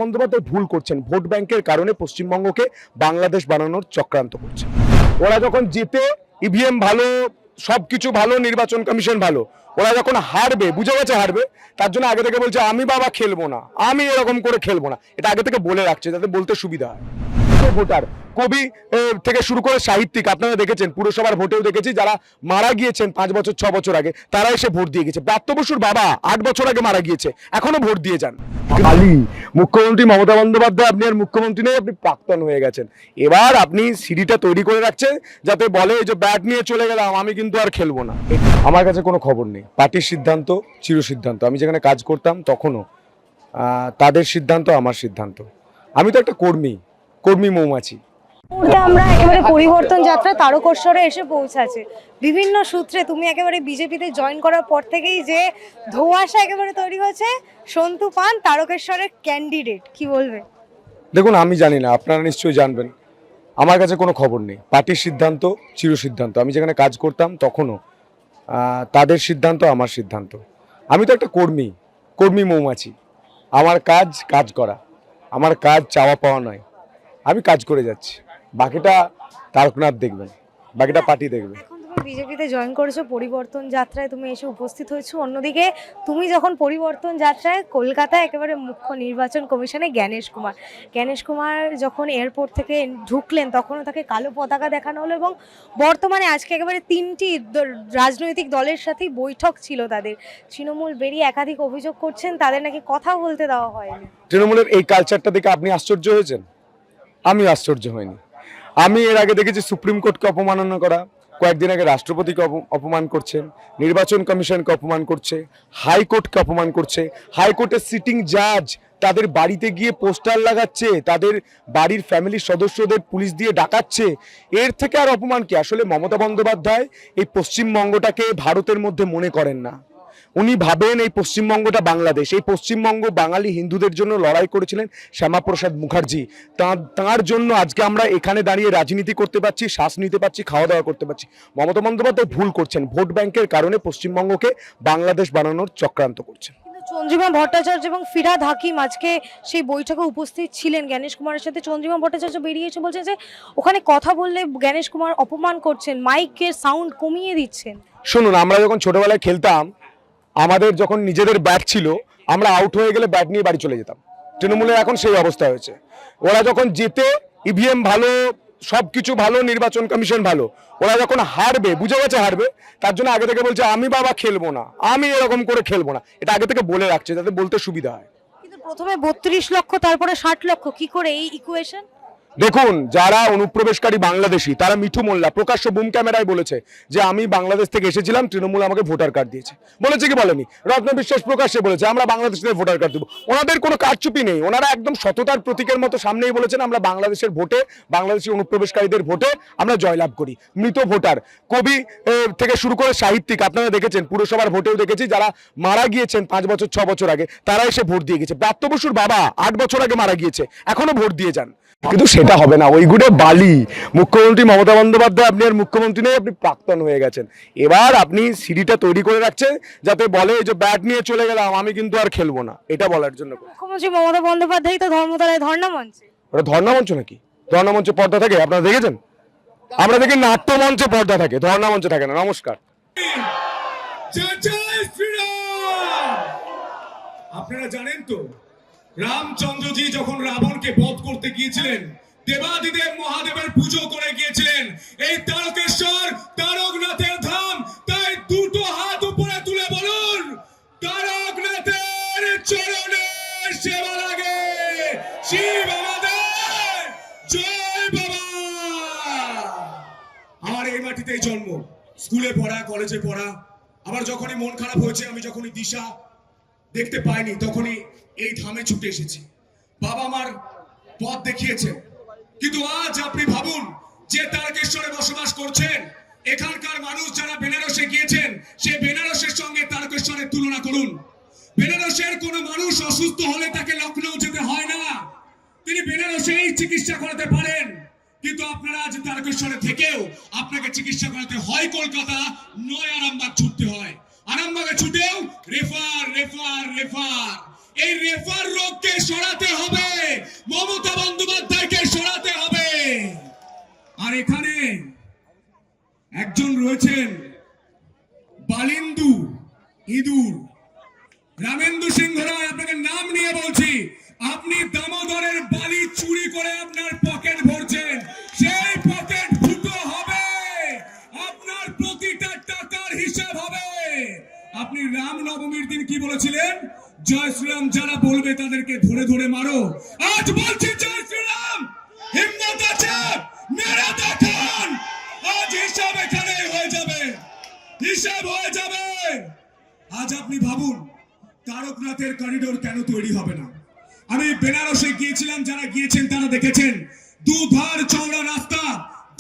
বন্দ্যোপাধ্যায় ভুল করছেন। ভোট ব্যাংকের কারণে পশ্চিমবঙ্গকে বাংলাদেশ বানানোর চক্রান্ত করছে। ওরা যখন জিতে ইভিএম ভালো, সবকিছু ভালো, নির্বাচন কমিশন ভালো, ওরা যখন হারবে, বুঝে গেছে হারবে, তার জন্য আগে থেকে বলছে আমি বাবা খেলবো না, আমি এরকম করে খেলবো না। এটা আগে থেকে বলে রাখছে যাতে বলতে সুবিধা হয়। ভোটার, কবি থেকে শুরু করে সাহিত্যিক, আপনারা দেখেছেন পুরসভার ভোটেও দেখেছি যারা মারা গিয়েছেন 5 বছর 6 বছর আগে, তারা এসে ভোট দিয়ে গেছে। ব্রাত্য বসুর বাবা 8 বছর আগে মারা গিয়েছে, এখনো ভোট দিয়ে যান। খালি মুখ্যমন্ত্রী মমতা বন্দ্যোপাধ্যায়, আপনি আর মুখ্যমন্ত্রী নেই, আপনি প্রাক্তন হয়ে গেছেন। এবার আপনি সিঁড়িটা তৈরি করে রাখছেন যাতে বলে যে ব্যাট নিয়ে চলে গেলাম, আমি কিন্তু আর খেলবো না। আমার কাছে কোনো খবর নেই, পার্টির সিদ্ধান্ত চির সিদ্ধান্ত। আমি যেখানে কাজ করতাম তখনও তাদের সিদ্ধান্ত আমার সিদ্ধান্ত। আমি তো একটা কর্মী মৌমাছি। আমরা একেবারে পরিবর্তন যাত্রা তারকেশ্বরে এসে পৌঁছাচ্ছে। বিভিন্ন সূত্রে তুমি একেবারে বিজেপিতে জয়েন করার পর থেকেই যে ধোঁয়াশা একেবারে তৈরি হয়েছে, সন্তু পান তারকেশ্বরের ক্যান্ডিডেট, কি বলবে? দেখুন, আমি জানি না, আপনারা নিশ্চয়ই জানবেন। আমার কাছে কোনো খবর নেই, পার্টির সিদ্ধান্ত চির সিদ্ধান্ত। আমি যেখানে কাজ করতাম তখনও তাদের সিদ্ধান্ত আমার সিদ্ধান্ত। আমি তো একটা কর্মী মৌমাছি। আমার কাজ করা, আমার কাজ চাওয়া পাওয়া নয়। আমি কাজ করে যাচ্ছি, বাকিটা তারকনাথ দেখবেন, বাকিটা পার্টি দেখবে। এখন তুমি বিজেপিতে জয়েন করেছো, পরিবর্তন যাত্রায় তুমি এসে উপস্থিত হয়েছো। অন্যদিকে তুমি যখন পরিবর্তন যাত্রায় কলকাতায় একেবারে মুখ্য নির্বাচন কমিশনে জ্ঞানেশ কুমার যখন এয়ারপোর্ট থেকে ঢুকলেন তখনও তাকে কালো পতাকা দেখানো হলো, এবং বর্তমানে আজকে একেবারে 3টি রাজনৈতিক দলের সাথেই বৈঠক ছিল তাদের। তৃণমূল বেরিয়ে একাধিক অভিযোগ করছেন তাদের নাকি কথা বলতে দেওয়া হয়নি। তৃণমূলের এই কালচারটা দেখে আপনি আশ্চর্য হয়েছেন? আমি আশ্চর্য হইনি। আমি এর আগে দেখেছি সুপ্রিম কোর্টকে অপমাননা করা, কয়েকদিন আগে রাষ্ট্রপতিকে অপমান করছেন, নির্বাচন কমিশনকে অপমান করছে, হাইকোর্টকে অপমান করছে। হাইকোর্টের সিটিং জাজ তাদের বাড়িতে গিয়ে পোস্টার লাগাচ্ছে, তাদের বাড়ির ফ্যামিলির সদস্যদের পুলিশ দিয়ে ডাকাচ্ছে। এর থেকে আর অপমান কি? আসলে মমতা বন্দ্যোপাধ্যায় এই পশ্চিমবঙ্গটাকে ভারতের মধ্যে মনে করেন না। উনি ভাবেন এই পশ্চিমবঙ্গটা বাংলাদেশ। এই পশ্চিমবঙ্গ বাঙালি হিন্দুদের জন্য লড়াই করেছিলেন শ্যামাপ্রসাদ মুখার্জি। তাঁর জন্য আজকে আমরা এখানে দাঁড়িয়ে রাজনীতি করতে পারছি, শ্বাস নিতে পারছি, খাওয়া দাওয়া করতে পারছি। মমতা বন্দ্যোপাধ্যায় ভুল করছেন। ভোট ব্যাংকের কারণে পশ্চিমবঙ্গকে বাংলাদেশ বানানোর চক্রান্ত করছেন। চন্দ্রিমা ভট্টাচার্য এবং ফিরহাদ হাকিম আজকে সেই বৈঠকে উপস্থিত ছিলেন জ্ঞানেশ কুমারের সাথে। চন্দ্রিমা ভট্টাচার্য বেরিয়ে এসে বলছেন যে ওখানে কথা বললে জ্ঞানেশ কুমার অপমান করছেন, মাইকের সাউন্ড কমিয়ে দিচ্ছেন। শুনুন, আমরা যখন ছোটবেলায় খেলতাম, আমাদের যখন নিজেদের ব্যাট ছিল, আমরা আউট হয়ে গেলে ব্যাট নিয়ে বাড়ি চলে যেতাম। তৃণমূলের এখন সেই অবস্থা হয়েছে। ওরা যখন জিতে ইভিএম ভালো, সবকিছু ভালো, নির্বাচন কমিশন ভালো, ওরা যখন হারবে, বুঝে গেছে হারবে, তার জন্য আগে থেকে বলছে আমি বাবা খেলবো না, আমি এরকম করে খেলবো না। এটা আগে থেকে বলে রাখছে যাতে বলতে সুবিধা হয়। কিন্তু প্রথমে 32 লক্ষ, তারপরে 60 লক্ষ, কি করে এই ইকুয়েশন? দেখুন, যারা অনুপ্রবেশকারী বাংলাদেশি, তারা মিঠু মোল্লা প্রকাশ্য বুম ক্যামেরায় বলেছে যে আমি বাংলাদেশ থেকে এসেছিলাম, তৃণমূল আমাকে ভোটার কার্ড দিয়েছে। বলেছে কি বলেনি? রত্ন বিশ্বাস প্রকাশ্যে বলেছে আমরা বাংলাদেশ থেকে ভোটার কার্ড দেবো। ওনাদের কোনো কারচুপি নেই, ওনারা একদম সততার প্রতীকের মতো সামনেই বলেছেন আমরা বাংলাদেশের ভোটে, বাংলাদেশি অনুপ্রবেশকারীদের ভোটে আমরা জয়লাভ করি। মৃত ভোটার, কবি থেকে শুরু করে সাহিত্যিক, আপনারা দেখেছেন পুরসভার ভোটেও দেখেছি যারা মারা গিয়েছেন 5 বছর 6 বছর আগে, তারা এসে ভোট দিয়ে গেছে। ব্রাত্য বসুর বাবা 8 বছর আগে মারা গিয়েছে, এখনো ভোট দিয়ে যান। কিন্তু সেটা হবে না, ওই গুড়ে বালি। মুখ্যমন্ত্রী মমতা বন্দ্যোপাধ্যায়, আপনি আর মুখ্যমন্ত্রী নেই, আপনি প্রাক্তন হয়ে গেছেন। এবার আপনি সিঁড়িটা তৈরি করে রাখছেন যাতে বলে যে ব্যাট নিয়ে চলে গেলাম, আমি কিন্তু আর খেলবো না। এটা বলার জন্য। মুখ্যমন্ত্রী মমতা বন্দ্যোপাধ্যায় তো ধর্মতলায় ধর্ণা মঞ্চে। ওটা ধর্ণা মঞ্চ নাকি? ধর্ণা মঞ্চে পর্দা থাকে? আপনারা দেখেছেন? আমরা দেখি নাট্য মঞ্চে পর্দা থাকে, ধর্ণা মঞ্চে থাকে না। নমস্কার। আপনারা জানেন তো, রামচন্দ্রজি যখন রাবণকে বধ করতে গিয়েছিলেন, দেবাদিদেব মহাদেবের পুজো করে গিয়েছিলেন। এই তারকেশ্বর তারকনাথের ধাম, তাই দুটো হাত উপরে তুলে বলুন তারকনাথের চরণে সেবা লাগে। শিব আমাদের, জয় বাবা। আমার এই মাটিতেই জন্ম, স্কুলে পড়া, কলেজে পড়া। আবার যখনই মন খারাপ হয়েছে, আমি যখনই দিশা দেখতে পাইনি, তখনই এই ধামে ছুটে এসেছি। বাবা আমার পথ দেখিয়েছে। কিন্তু আজ আপনি ভাবুন, যে তারকেশ্বরে বসবাস করছেন, এখানকার মানুষ যারা বেনারসে গিয়েছেন, সে বেনারসের সঙ্গে তারকেশ্বরের তুলনা করুন। বেনারসের কোনো মানুষ অসুস্থ হলে তাকে লখনৌ যেতে হয় না, তিনি বেনারসেই চিকিৎসা করাতে পারেন। কিন্তু আপনারা আজ তারকেশ্বরে থেকেও আপনাকে চিকিৎসা করাতে হয় কলকাতা, নয় আরামবাগ ছুটতে হয়। আরামবাগে ছুটেও রেফার রেফার রেফার। এই রেফার রোগকে সরাতে হবে, মমতা বন্দ্যোপাধ্যায়কে সরাতে হবে। আর এখানে একজন রয়েছেন বালিন্দু ইঁদুর, রামেন্দু সিংহ রায়। আপনাকে নাম নিয়ে বলছি, আপনি দামোদরের বালি চুরি করে আপনার পকেট ভরছেন, সেই পকেট ফুটো হবে, আপনার প্রতিটা টাকার হিসাব হবে। আপনি রাম নবমীর দিন কি বলেছিলেন? জয় শ্রীরাম যারা বলবে তাদেরকে ধরে ধরে মারো। আজ বলছি জয় শ্রীরাম, হিম্মত আছে মেরে দেখান। আজ হিসাব এখানে হয়ে যাবে, হিসাব হয়ে যাবে। আজ আপনি ভাবুন তারকনাথের করিডোর কেন তৈরি হবে না? আমি বেনারসে গিয়েছিলাম, যারা গিয়েছেন তারা দেখেছেন দুধার চওড়া রাস্তা,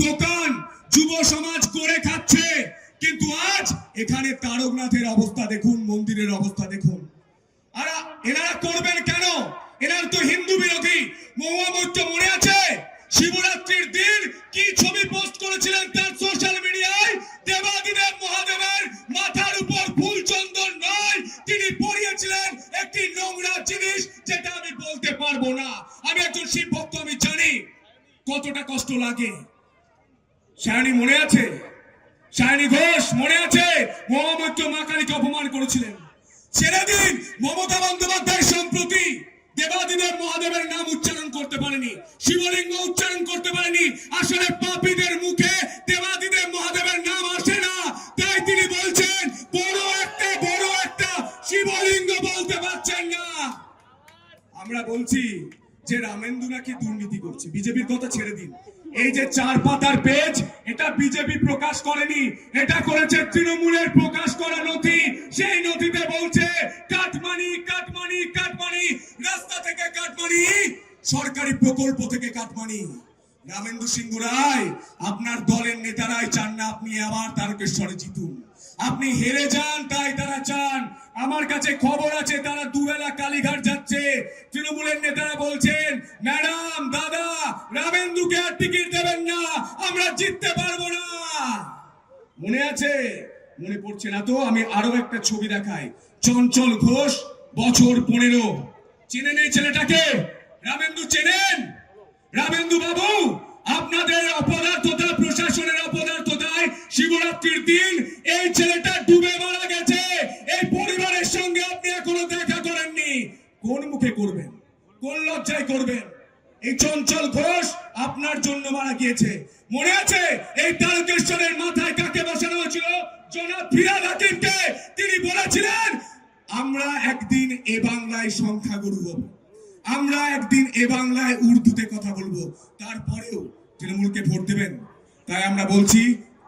দোকান, যুব সমাজ করে খাচ্ছে। কিন্তু আজ এখানে তারকনাথের অবস্থা দেখুন, মন্দিরের অবস্থা দেখুন। আর এনারা করবেন কেন? এনারা তো হিন্দু বিরোধী। মহুয়া মৈত্র মনে আছে শিবরাত্রির দিন কি ছবি পোস্ট করেছিলেন তার সোশ্যাল মিডিয়ায়? দেবাদিদেব মহাদেবের মাথার উপর ফুল চন্দন নয়, তিনি পরিয়েছিলেন একটি নোংরা জিনিস, যেটা আমি বলতে পারবো না। আমি একজন শিব ভক্ত, আমি জানি কতটা কষ্ট লাগে। সায়নী মনে আছে? সায়নী ঘোষ মনে আছে? মহুয়া মৈত্র মা কালীকে অপমান করেছিলেন। ছেড়ে দিন, মমতা বন্দ্যোপাধ্যায় সম্প্রতি দেবাদিদেব মহাদেবের নাম উচ্চারণ করতে পারেনি, শিবলিঙ্গ উচ্চারণ করতে পারেনি। আসলে পাপীদের মুখে দেবাদিদেব মহাদেবের নাম আসে না, তাই তিনি বলছেন বড় একটা শিবলিঙ্গ বলতে পারছেন না। আমরা বলছি যে রামেন্দু নাকি দুর্নীতি করছে। বিজেপির কথা ছেড়ে দিন, এই যে 4 পাতার পেজ, এটা বিজেপি প্রকাশ করেনি, এটা করেছে তৃণমূলের প্রকাশ করা নথি। সেই নথিতে বলছে কাটমানি কাটমানি কাটমানি, রাস্তা থেকে কাটমানি, সরকারি প্রকল্প থেকে কাটমানি। রামেন্দু সিংহ রায়, আপনার দলের নেতারাই চান না আপনি আবার তারকেশ্বরে জিতুন। আপনি হেরে যান, তাই তারা চান। আমার কাছে খবর আছে তারা দুবেলা কালীঘাট যাচ্ছে। তৃণমূলের নেতারা বলছেন ম্যাডাম, দাদা, রামেন্দুকে আর টিকিট দেবেন না, আমরা জিততে পারবো না। মনে আছে? মনে পড়ছে না তো? আমি আরো একটা ছবি দেখাই। চঞ্চল ঘোষ, বছর 15। চেনেন এই ছেলেটাকে? রামেন্দু চেনেন? রামেন্দু বাবু, আপনাদের অপদার্থতা, প্রশাসনের অপদার্থতায় শিবরাত্রির দিন এই ছেলেটা ডুবে মারা গেছে। এই পরিবারের সঙ্গে আপনি এখনো দেখা করেননি। কোন মুখে করবেন? কোন লজ্জায় করবেন? এই চঞ্চল ঘোষ আপনার জন্য মারা গিয়েছে। মনে আছে এই তারকেশ্বরের মাথায় কাকে বসানো হয়েছিল? জনাব ফিরহাদ হাকিমকে। তিনি বলেছিলেন আমরা একদিন এ বাংলায় সংখ্যাগুরু হব, আমরা একদিন এ বাংলায় উর্দুতে কথা বলবো। তারপরেও তৃণমূলকে ভোট দেবেন। তাই আমরা বলছি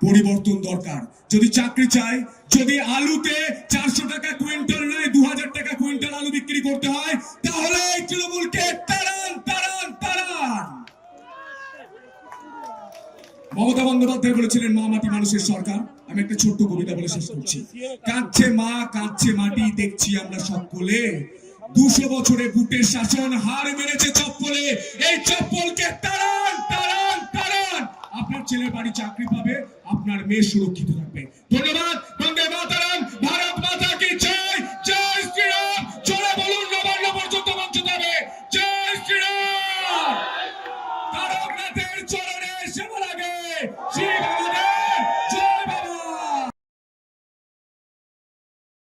পরিবর্তন দরকার। যদি চাকরি চাই, যদি আলুতে 400 টাকা কুইন্টাল নয় 2000 টাকা কুইন্টাল আলু বিক্রি করতে হয়, তাহলে তৃণমূলকে তাড়ান তাড়ান তাড়ান। মমতা বন্দ্যোপাধ্যায় বলেছিলেন মা মাটি মানুষের সরকার। আমি একটা ছোট্ট কবিতা বলে শেষ করছি। কাঁদছে মা, কাঁদছে মাটি, দেখছি আমরা সকলে। 200 বছরে বুটের শাসন হার মেরেছে চপ্পলে। এই চপ্পলকে তাড়ান তাড়ান তাড়ান। আপনার ছেলে বাড়ি চাকরি পাবে, আপনার মেয়ে সুরক্ষিত থাকবে। ধন্যবাদ। বন্দে মাতরম।